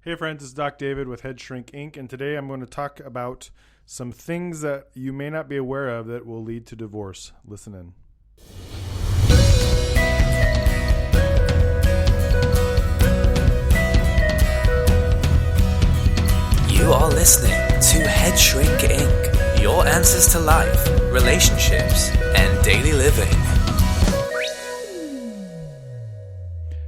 Hey friends, it's Doc David with Head Shrink Inc. And today I'm going to talk about some things that you may not be aware of that will lead to divorce. Listen in. You are listening to Head Shrink Inc., your answers to life, relationships, and daily living.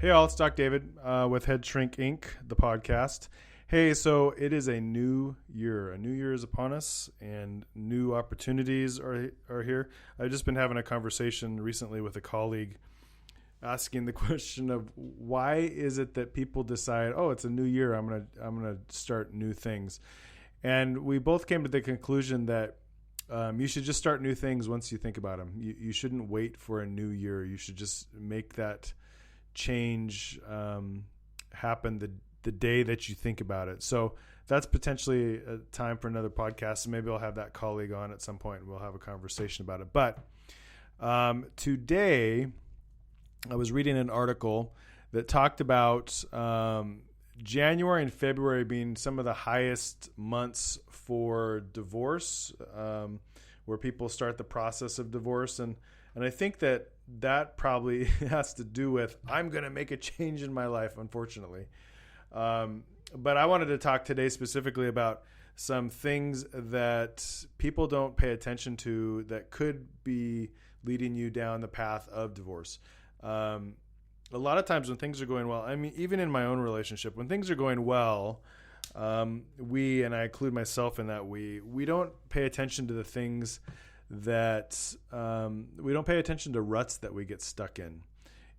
Hey all, it's Doc David with Head Shrink Inc., the podcast. Hey, so it is a new year. A new year is upon us, and new opportunities are here. I've just been having a conversation recently with a colleague asking the question of why is it that people decide, oh, it's a new year, I'm gonna start new things. And we both came to the conclusion that you should just start new things once you think about them. You shouldn't wait for a new year. You should just make that change happen the day that you think about it. So that's potentially a time for another podcast. And maybe I'll have that colleague on at some point and we'll have a conversation about it. But today I was reading an article that talked about January and February being some of the highest months for divorce, where people start the process of divorce. And I think that probably has to do with, I'm going to make a change in my life, unfortunately. But I wanted to talk today specifically about some things that people don't pay attention to that could be leading you down the path of divorce. A lot of times when things are going well, I mean, even in my own relationship, when things are going well, and I include myself in that, we don't pay attention to the things that we don't pay attention to ruts that we get stuck in.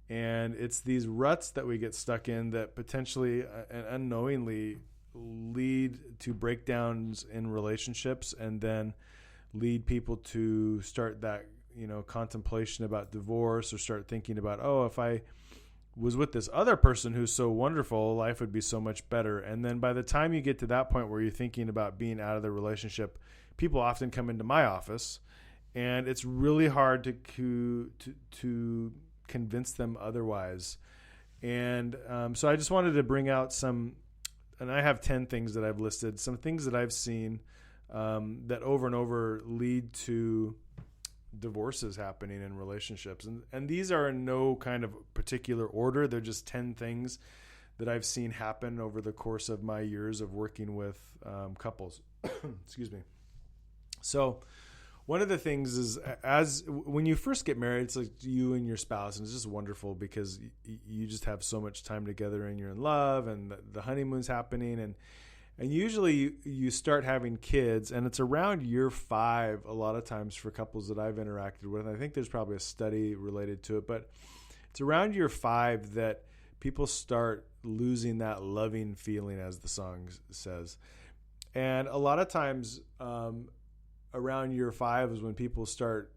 And it's these ruts that we get stuck in that potentially and unknowingly lead to breakdowns in relationships, and then lead people to start that, contemplation about divorce, or start thinking about, oh, if I was with this other person who's so wonderful, life would be so much better. And then by the time you get to that point where you're thinking about being out of the relationship, people often come into my office, and it's really hard to convince them otherwise. And so I just wanted to bring out some, and I have 10 things that I've listed, some things that I've seen that over and over lead to divorces happening in relationships. And these are in no kind of particular order. They're just 10 things that I've seen happen over the course of my years of working with couples. Excuse me. So one of the things is, when you first get married, it's like you and your spouse, and it's just wonderful because you just have so much time together and you're in love, and the honeymoon's happening, and usually you start having kids, and it's around year 5 a lot of times for couples that I've interacted with. And I think there's probably a study related to it, but it's around year 5 that people start losing that loving feeling, as the song says. And a lot of times around year 5 is when people start,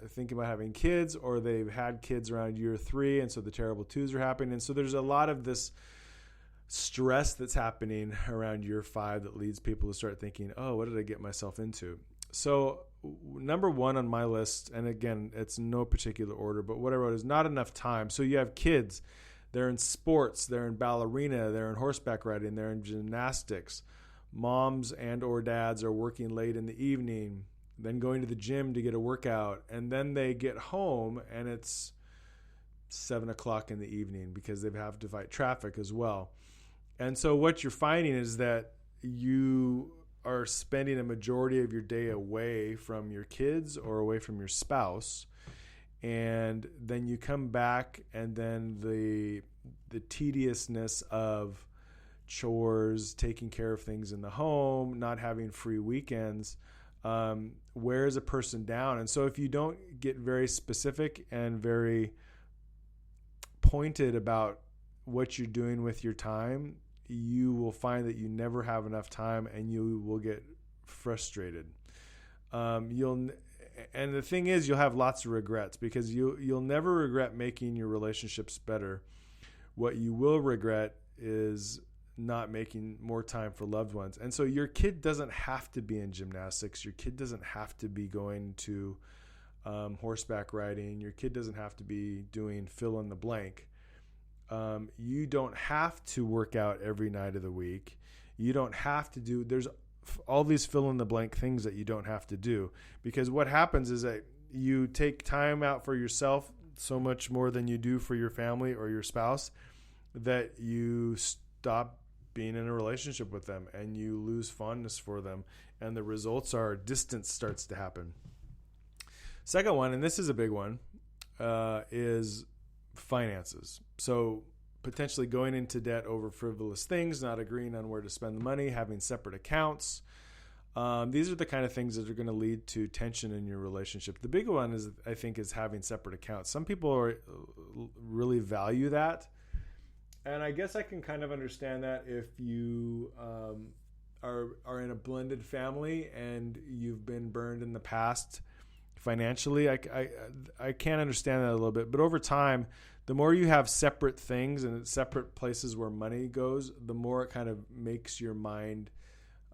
thinking about having kids, or they've had kids around year 3, and so the terrible twos are happening. And so there's a lot of this stress that's happening around year 5 that leads people to start thinking, oh, what did I get myself into? So number 1 on my list, and again, it's no particular order, but what I wrote is not enough time. So you have kids, they're in sports, they're in ballerina, they're in horseback riding, they're in gymnastics. Moms and or dads are working late in the evening, then going to the gym to get a workout, and then they get home and it's 7 o'clock in the evening because they have to fight traffic as well. And so what you're finding is that you are spending a majority of your day away from your kids or away from your spouse, and then you come back, and then the tediousness of chores, taking care of things in the home, not having free weekends, wears a person down. And so if you don't get very specific and very pointed about what you're doing with your time, you will find that you never have enough time, and you will get frustrated. And the thing is, you'll have lots of regrets, because you'll never regret making your relationships better. What you will regret is not making more time for loved ones. And so your kid doesn't have to be in gymnastics. Your kid doesn't have to be going to horseback riding. Your kid doesn't have to be doing fill in the blank. You don't have to work out every night of the week. You don't have to do, there's all these fill in the blank things that you don't have to do, because what happens is that you take time out for yourself so much more than you do for your family or your spouse, that you stop being in a relationship with them and you lose fondness for them. And the results are distance starts to happen. Second one, and this is a big one, is finances. So potentially going into debt over frivolous things, not agreeing on where to spend the money, having separate accounts. These are the kind of things that are going to lead to tension in your relationship. The big one is, I think, is having separate accounts. Some people really value that. And I guess I can kind of understand that if you are in a blended family and you've been burned in the past financially. I can understand that a little bit. But over time, the more you have separate things and separate places where money goes, the more it kind of makes your mind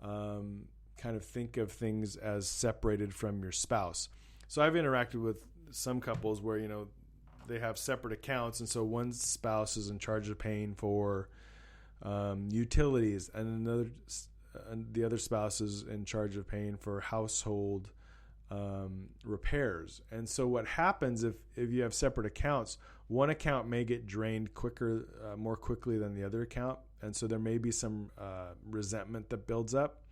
kind of think of things as separated from your spouse. So I've interacted with some couples where, they have separate accounts, and so one spouse is in charge of paying for utilities, and the other spouse is in charge of paying for household repairs. And so what happens if you have separate accounts, one account may get drained more quickly than the other account, and so there may be some resentment that builds up,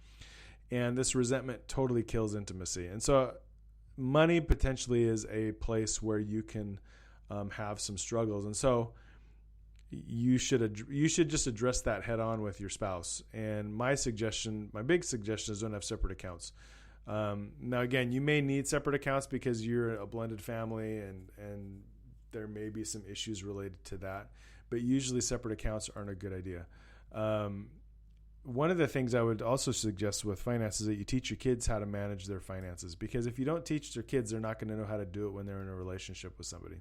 and this resentment totally kills intimacy. And so money potentially is a place where you can have some struggles. And so you should just address that head on with your spouse. And my big suggestion is don't have separate accounts. Now, again, you may need separate accounts because you're a blended family and there may be some issues related to that. But usually separate accounts aren't a good idea. One of the things I would also suggest with finances is that you teach your kids how to manage their finances, because if you don't teach your kids, they're not going to know how to do it when they're in a relationship with somebody.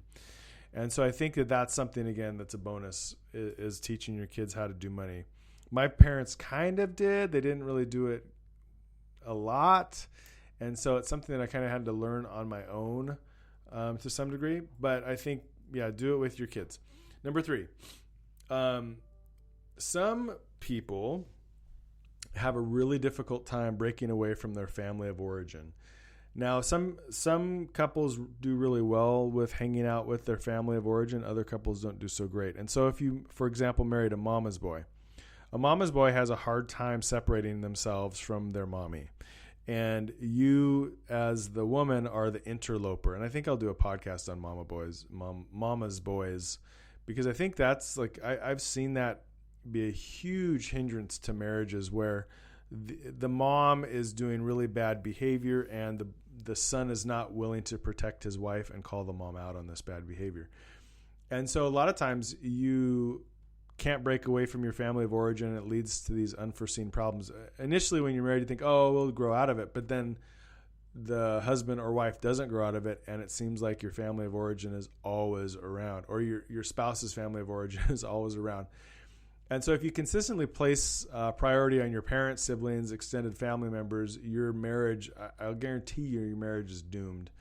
And so I think that that's something, again, that's a bonus, is teaching your kids how to do money. My parents kind of did. They didn't really do it a lot. And so it's something that I kind of had to learn on my own to some degree. But I think, do it with your kids. Number 3, some people have a really difficult time breaking away from their family of origin. Now, some couples do really well with hanging out with their family of origin. Other couples don't do so great. And so if you, for example, married a mama's boy has a hard time separating themselves from their mommy. And you, as the woman, are the interloper. And I think I'll do a podcast on mama's boys, because I think that's I've seen that be a huge hindrance to marriages, where the mom is doing really bad behavior and the son is not willing to protect his wife and call the mom out on this bad behavior. And so a lot of times you can't break away from your family of origin, and it leads to these unforeseen problems. Initially, when you're married, you think, oh, we'll grow out of it. But then the husband or wife doesn't grow out of it, and it seems like your family of origin is always around, or your spouse's family of origin is always around. And so if you consistently place priority on your parents, siblings, extended family members, your marriage, I'll guarantee you, your marriage is doomed,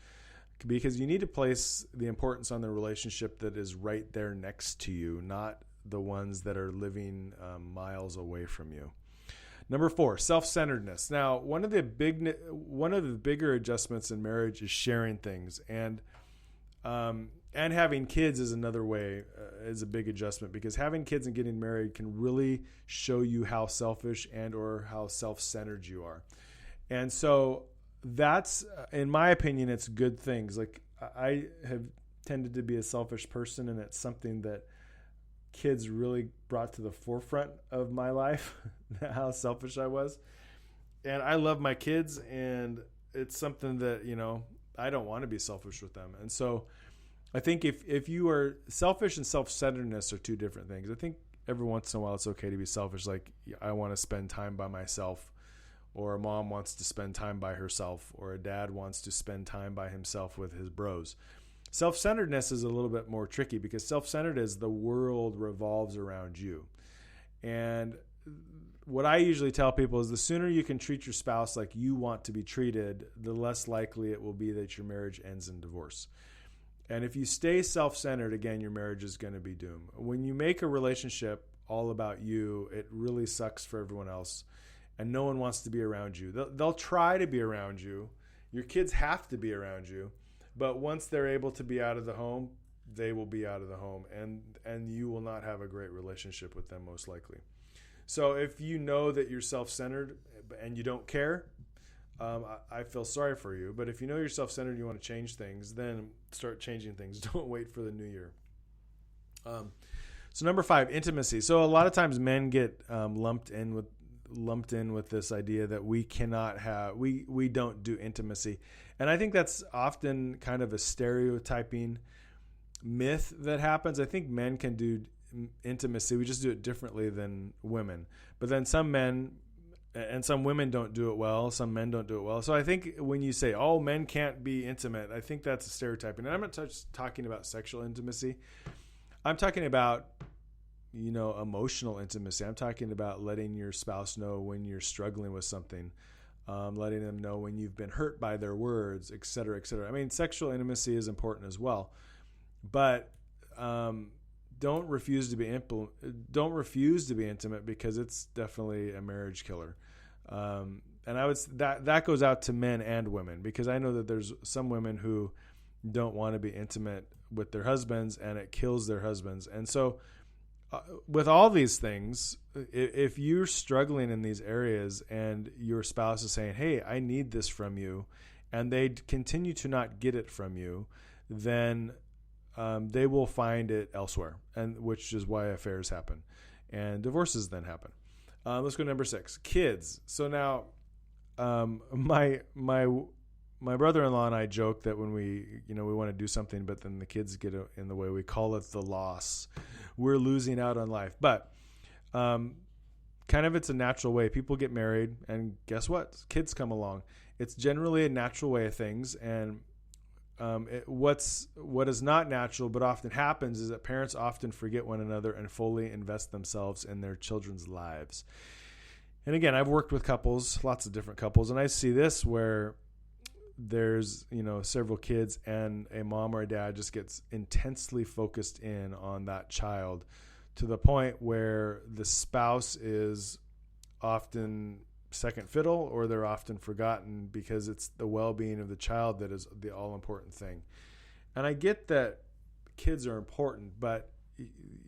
because you need to place the importance on the relationship that is right there next to you, not the ones that are living miles away from you. Number 4, self-centeredness. Now, one of the bigger adjustments in marriage is sharing things, and having kids is another way, is a big adjustment, because having kids and getting married can really show you how selfish and or how self-centered you are. And so that's, in my opinion, it's good things. Like, I have tended to be a selfish person, and it's something that kids really brought to the forefront of my life, how selfish I was. And I love my kids, and it's something that, I don't want to be selfish with them. And so I think if you are selfish and self-centeredness are two different things. I think every once in a while it's okay to be selfish. Like, I want to spend time by myself, or a mom wants to spend time by herself, or a dad wants to spend time by himself with his bros. Self-centeredness is a little bit more tricky, because self-centered is the world revolves around you. And what I usually tell people is the sooner you can treat your spouse like you want to be treated, the less likely it will be that your marriage ends in divorce. And if you stay self-centered, again, your marriage is going to be doomed. When you make a relationship all about you, it really sucks for everyone else. And no one wants to be around you. They'll try to be around you. Your kids have to be around you. But once they're able to be out of the home, they will be out of the home. And you will not have a great relationship with them, most likely. So if you know that you're self-centered and you don't care, I feel sorry for you. But if you know you're self-centered and you want to change things, then start changing things. Don't wait for the new year. So number 5, intimacy. So a lot of times men get lumped in with this idea that we cannot have, we don't do intimacy. And I think that's often kind of a stereotyping myth that happens. I think men can do intimacy. We just do it differently than women. But then some men and some women don't do it well. Some men don't do it well. So I think when you say, oh, men can't be intimate, I think that's a stereotyping. And I'm not just talking about sexual intimacy. I'm talking about, emotional intimacy. I'm talking about letting your spouse know when you're struggling with something, letting them know when you've been hurt by their words, et cetera, et cetera. I mean, sexual intimacy is important as well, but don't refuse to be intimate, because it's definitely a marriage killer. And that goes out to men and women, because I know that there's some women who don't want to be intimate with their husbands, and it kills their husbands. And so with all these things, if you're struggling in these areas and your spouse is saying, hey, I need this from you, and they continue to not get it from you, then they will find it elsewhere, and which is why affairs happen and divorces then happen. Let's go to number 6, kids. So now my brother-in-law and I joke that when we want to do something, but then the kids get in the way, we call it the loss. We're losing out on life. But kind of it's a natural way. People get married, and guess what? Kids come along. It's generally a natural way of things. And what is not natural but often happens is that parents often forget one another and fully invest themselves in their children's lives. And again, I've worked with couples, lots of different couples, and I see this where there's several kids, and a mom or a dad just gets intensely focused in on that child to the point where the spouse is often second fiddle, or they're often forgotten, because it's the well-being of the child that is the all-important thing. And I get that kids are important, but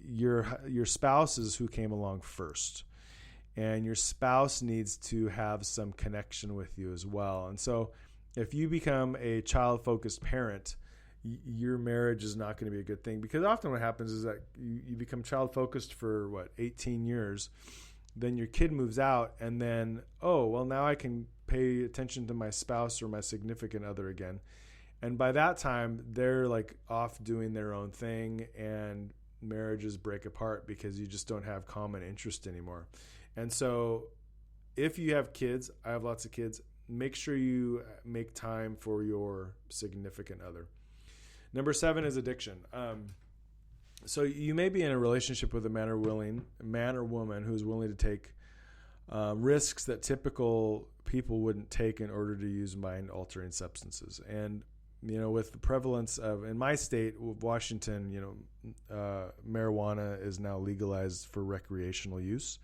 your spouse is who came along first, and your spouse needs to have some connection with you as well. And so if you become a child-focused parent, your marriage is not going to be a good thing, because often what happens is that you become child-focused for 18 years. Then your kid moves out, and then, now I can pay attention to my spouse or my significant other again. And by that time, they're off doing their own thing, and marriages break apart because you just don't have common interest anymore. And so if you have kids, I have lots of kids, make sure you make time for your significant other. Number 7 is addiction. So you may be in a relationship with a man or woman who's willing to take risks that typical people wouldn't take in order to use mind-altering substances. And with the prevalence of, in my state, Washington, marijuana is now legalized for recreational use,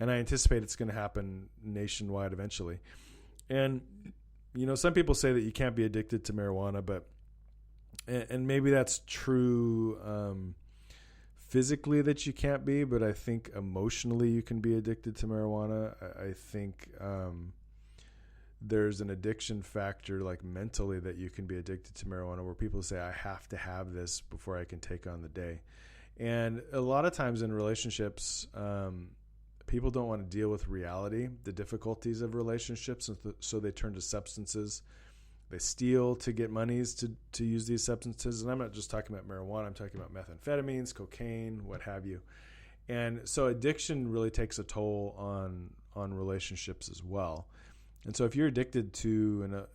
and I anticipate it's going to happen nationwide eventually. And some people say that you can't be addicted to marijuana, and maybe that's true. Physically that you can't be, but I think emotionally you can be addicted to marijuana. I think there's an addiction factor, mentally, that you can be addicted to marijuana, where people say, I have to have this before I can take on the day. And a lot of times in relationships, people don't want to deal with reality, the difficulties of relationships, and so they turn to substances. They steal to get monies to use these substances. And I'm not just talking about marijuana. I'm talking about methamphetamines, cocaine, what have you. And so addiction really takes a toll on relationships as well. And so if you're addicted to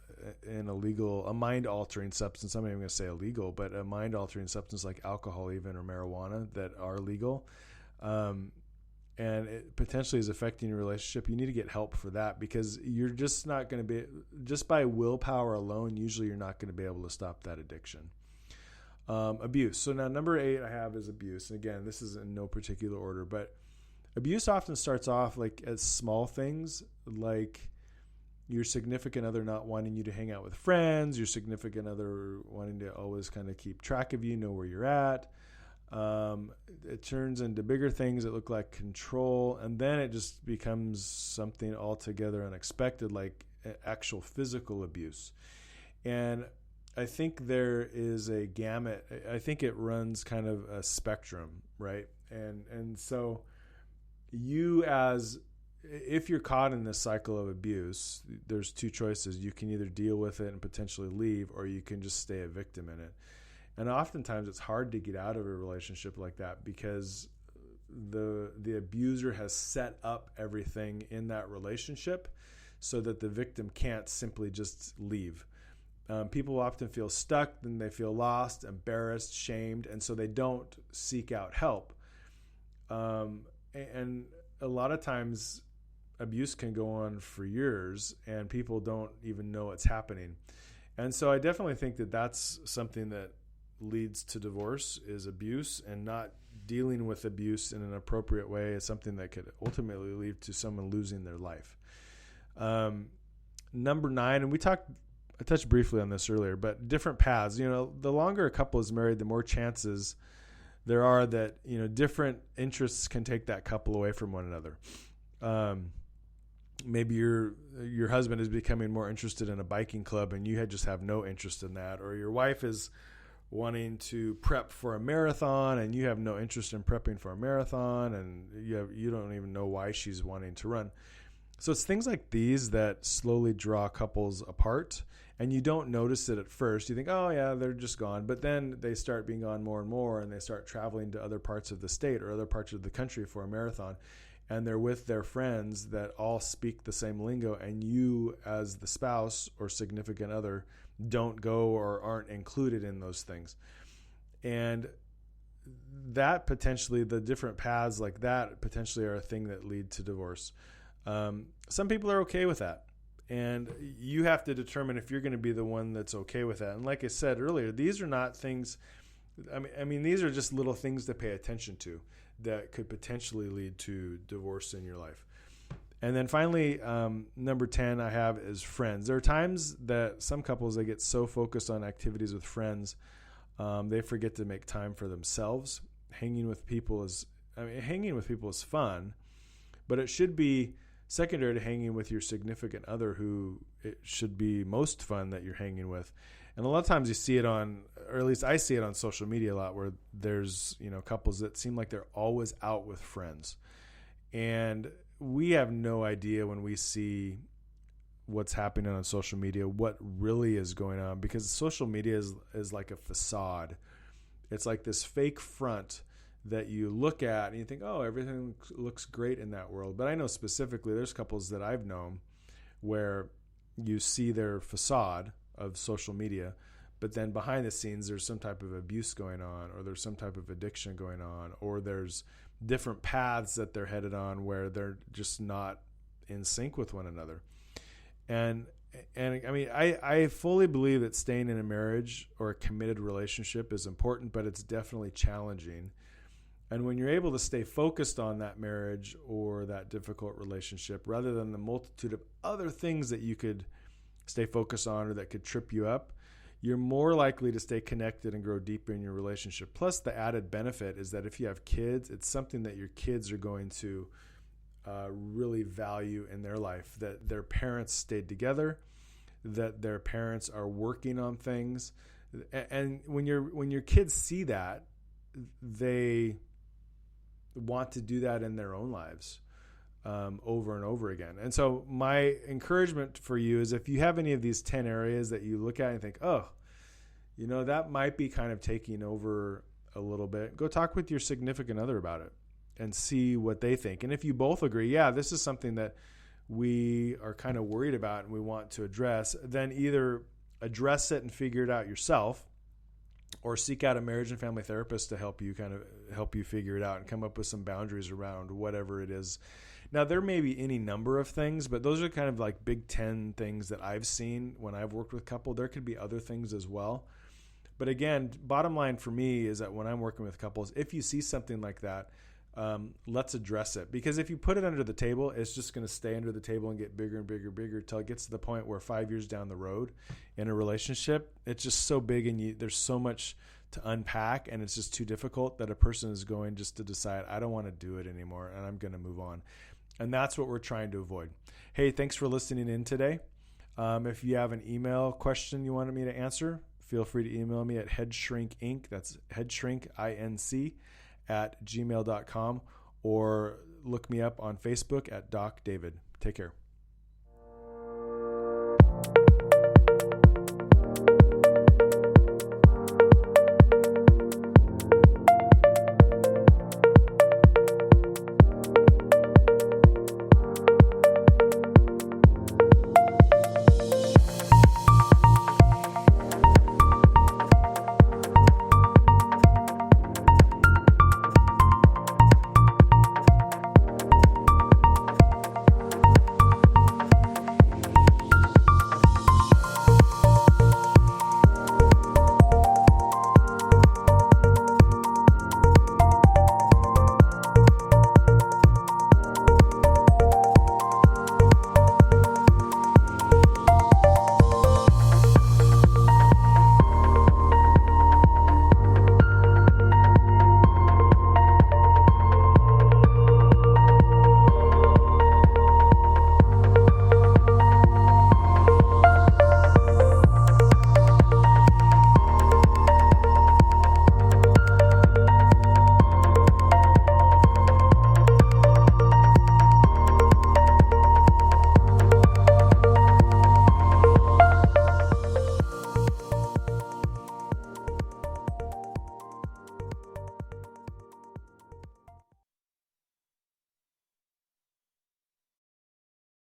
a mind-altering substance, I'm not even going to say illegal, but a mind-altering substance like alcohol even, or marijuana, that are legal, and it potentially is affecting your relationship, you need to get help for that, because you're just not going to be, just by willpower alone, usually you're not going to be able to stop that addiction. Abuse. So now number 8 I have is abuse. And again, this is in no particular order, but abuse often starts off like as small things, like your significant other not wanting you to hang out with friends, your significant other wanting to always kind of keep track of you, know where you're at. It turns into bigger things that look like control, and then it just becomes something altogether unexpected, like actual physical abuse. And I think there is a gamut. I think it runs kind of a spectrum, right? And so if you're caught in this cycle of abuse, there's 2 choices. You can either deal with it and potentially leave, or you can just stay a victim in it. And oftentimes it's hard to get out of a relationship like that because the abuser has set up everything in that relationship so that the victim can't simply just leave. People often feel stuck, then they feel lost, embarrassed, shamed, and so they don't seek out help. And a lot of times abuse can go on for years and people don't even know it's happening. And so I definitely think that that's something that leads to divorce, is abuse, and not dealing with abuse in an appropriate way is something that could ultimately lead to someone losing their life. Number 9, and I touched briefly on this earlier, but different paths. The longer a couple is married, the more chances there are that, different interests can take that couple away from one another. Maybe your husband is becoming more interested in a biking club and you just have no interest in that, or your wife is wanting to prep for a marathon and you have no interest in prepping for a marathon, and you don't even know why she's wanting to run. So it's things like these that slowly draw couples apart, and you don't notice it at first. You think, oh yeah, they're just gone. But then they start being gone more and more, and they start traveling to other parts of the state or other parts of the country for a marathon. And they're with their friends that all speak the same lingo, and you as the spouse or significant other don't go or aren't included in those things. And that potentially, the different paths like that potentially are a thing that lead to divorce. Some people are okay with that, and you have to determine if you're going to be the one that's okay with that. And like I said earlier, these are not things, I mean, these are just little things to pay attention to that could potentially lead to divorce in your life. And then finally, number 10 I have is friends. There are times that some couples, they get so focused on activities with friends, they forget to make time for themselves. Hanging with people is fun, but it should be secondary to hanging with your significant other, who it should be most fun that you're hanging with. And a lot of times you see it on, or at least I see it on social media a lot, where there's, couples that seem like they're always out with friends. And we have no idea when we see what's happening on social media, what really is going on, because social media is like a facade. It's like this fake front that you look at and you think, oh, everything looks great in that world. But I know specifically there's couples that I've known where you see their facade of social media, but then behind the scenes there's some type of abuse going on, or there's some type of addiction going on, or there's different paths that they're headed on where they're just not in sync with one another. And I mean, I fully believe that staying in a marriage or a committed relationship is important, but it's definitely challenging. And when you're able to stay focused on that marriage or that difficult relationship, rather than the multitude of other things that you could stay focused on or that could trip you up, you're more likely to stay connected and grow deeper in your relationship. Plus, the added benefit is that if you have kids, it's something that your kids are going to really value in their life, that their parents stayed together, that their parents are working on things. And when your kids see that, they want to do that in their own lives over and over again. And so my encouragement for you is, if you have any of these 10 areas that you look at and think, oh, that might be kind of taking over a little bit, go talk with your significant other about it and see what they think. And if you both agree, yeah, this is something that we are kind of worried about and we want to address, then either address it and figure it out yourself, or seek out a marriage and family therapist to help you figure it out and come up with some boundaries around whatever it is. Now, there may be any number of things, but those are kind of like big 10 things that I've seen when I've worked with couple. There could be other things as well. But again, bottom line for me is that when I'm working with couples, if you see something like that, let's address it. Because if you put it under the table, it's just going to stay under the table and get bigger and bigger and bigger until it gets to the point where 5 years down the road in a relationship, it's just so big and there's so much to unpack, and it's just too difficult that a person is going just to decide, I don't want to do it anymore and I'm going to move on. And that's what we're trying to avoid. Hey, thanks for listening in today. If you have an email question you wanted me to answer, feel free to email me at headshrinkinc. That's headshrinkinc @gmail.com, or look me up on Facebook at Doc David. Take care.